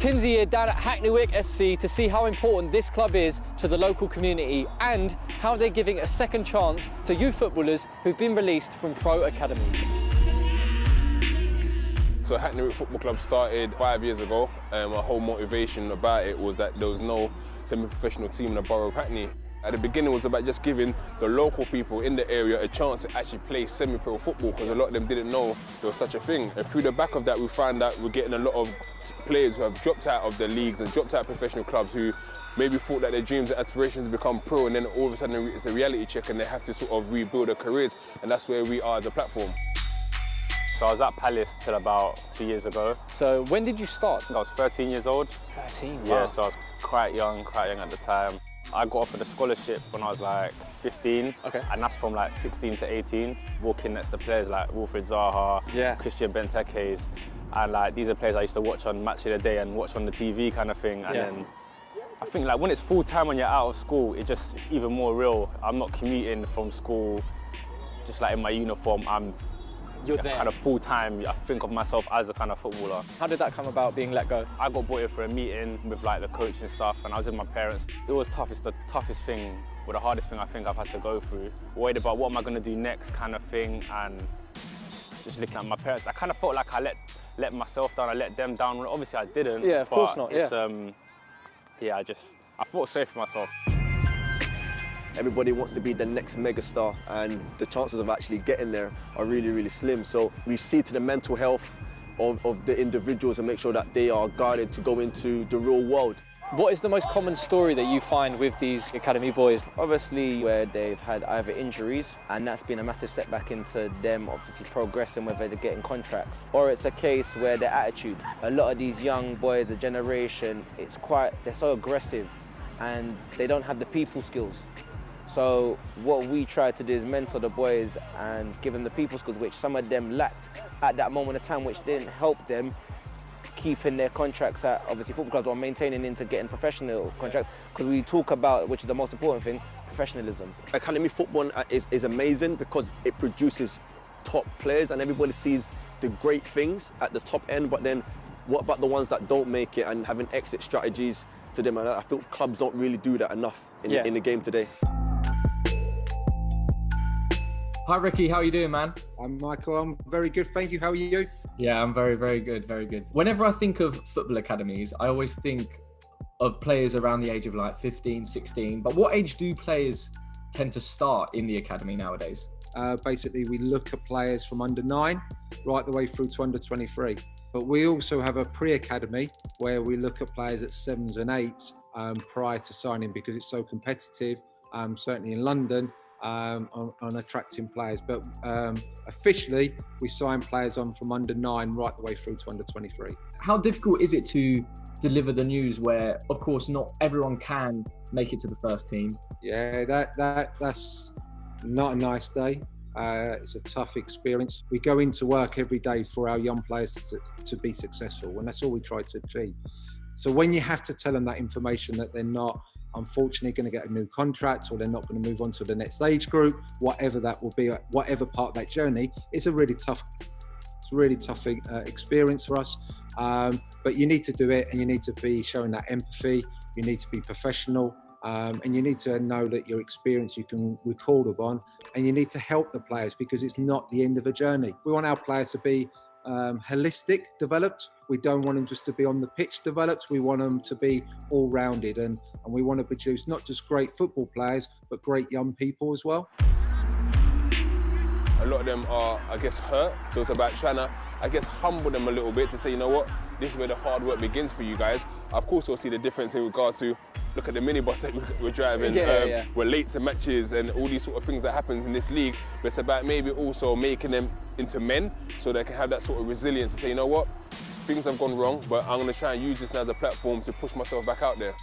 Timsy here down at Hackneywick SC to see how important this club is to the local community and how they're giving a second chance to youth footballers who've been released from pro academies. So Hackneywick Football Club started 5 years ago. Our whole motivation about it was that there was no semi-professional team in the borough of Hackney. At the beginning, it was about just giving the local people in the area a chance to actually play semi-pro football, because a lot of them didn't know there was such a thing. And through the back of that, we found that we're getting a lot of players who have dropped out of the leagues and dropped out of professional clubs who maybe thought that their dreams and aspirations to become pro, and then all of a sudden it's a reality check and they have to sort of rebuild their careers. And that's where we are as a platform. So I was at Palace till about 2 years ago. So when did you start? I think I was 13 years old. 13, wow. Yeah, so I was quite young at the time. I got offered a scholarship when I was like 15, okay. And that's from like 16 to 18, walking next to players like Wilfried Zaha, yeah. Christian Benteke's, and like these are players I used to watch on Match of the Day and watch on the TV kind of thing. And then I think like when it's full time when you're out of school, it's even more real. I'm not commuting from school, just like in my uniform. You're there. Kind of full-time, I think of myself as a kind of footballer. How did that come about, being let go? I got brought in for a meeting with like the coach and stuff, and I was with my parents. It was tough. It's the toughest thing, or the hardest thing I think I've had to go through. Worried about what am I going to do next kind of thing, and just looking at my parents. I kind of felt like I let myself down, I let them down. Obviously I didn't. Yeah, of course not, yeah. I felt sorry for myself. Everybody wants to be the next megastar, and the chances of actually getting there are really, really slim. So we see to the mental health of the individuals and make sure that they are guided to go into the real world. What is the most common story that you find with these academy boys? Obviously where they've had either injuries, and that's been a massive setback into them obviously progressing, whether they're getting contracts, or it's a case where their attitude. A lot of these young boys, the generation, they're so aggressive and they don't have the people skills. So what we try to do is mentor the boys and give them the people skills, which some of them lacked at that moment of time, which didn't help them keeping their contracts at obviously football clubs or maintaining into getting professional contracts, because we talk about, which is the most important thing, professionalism. Academy football is amazing because it produces top players and everybody sees the great things at the top end, but then what about the ones that don't make it and having exit strategies to them? And I feel clubs don't really do that enough in the game today. Hi Ricky, how are you doing, man? I'm Michael, I'm very good, thank you. How are you? Yeah, I'm very, very good, very good. Whenever I think of football academies, I always think of players around the age of like 15, 16. But what age do players tend to start in the academy nowadays? Basically, we look at players from under 9 right the way through to under 23. But we also have a pre-academy where we look at players at 7s and 8s prior to signing, because it's so competitive, certainly in London. On attracting players, but officially we sign players on from under 9 right the way through to under 23. How difficult is it to deliver the news where, of course, not everyone can make it to the first team? Yeah, that's not a nice day. It's a tough experience. We go into work every day for our young players to be successful, and that's all we try to achieve. So when you have to tell them that information, that they're not unfortunately going to get a new contract, or they're not going to move on to the next age group, whatever that will be, whatever part of that journey, it's a really tough experience for us. But you need to do it, and you need to be showing that empathy. You need to be professional, and you need to know that your experience you can record upon, and you need to help the players, because it's not the end of a journey. We want our players to be holistic developed. We don't want them just to be on the pitch developed. We want them to be all-rounded, and we want to produce not just great football players, but great young people as well. A lot of them are, I guess, hurt. So it's about trying to, I guess, humble them a little bit to say, you know what, this is where the hard work begins for you guys. Of course, we'll see the difference in regards to, look at the minibus that we're driving. We're late to matches and all these sort of things that happens in this league. But it's about maybe also making them into men so they can have that sort of resilience to say, you know what, things have gone wrong, but I'm going to try and use this now as a platform to push myself back out there.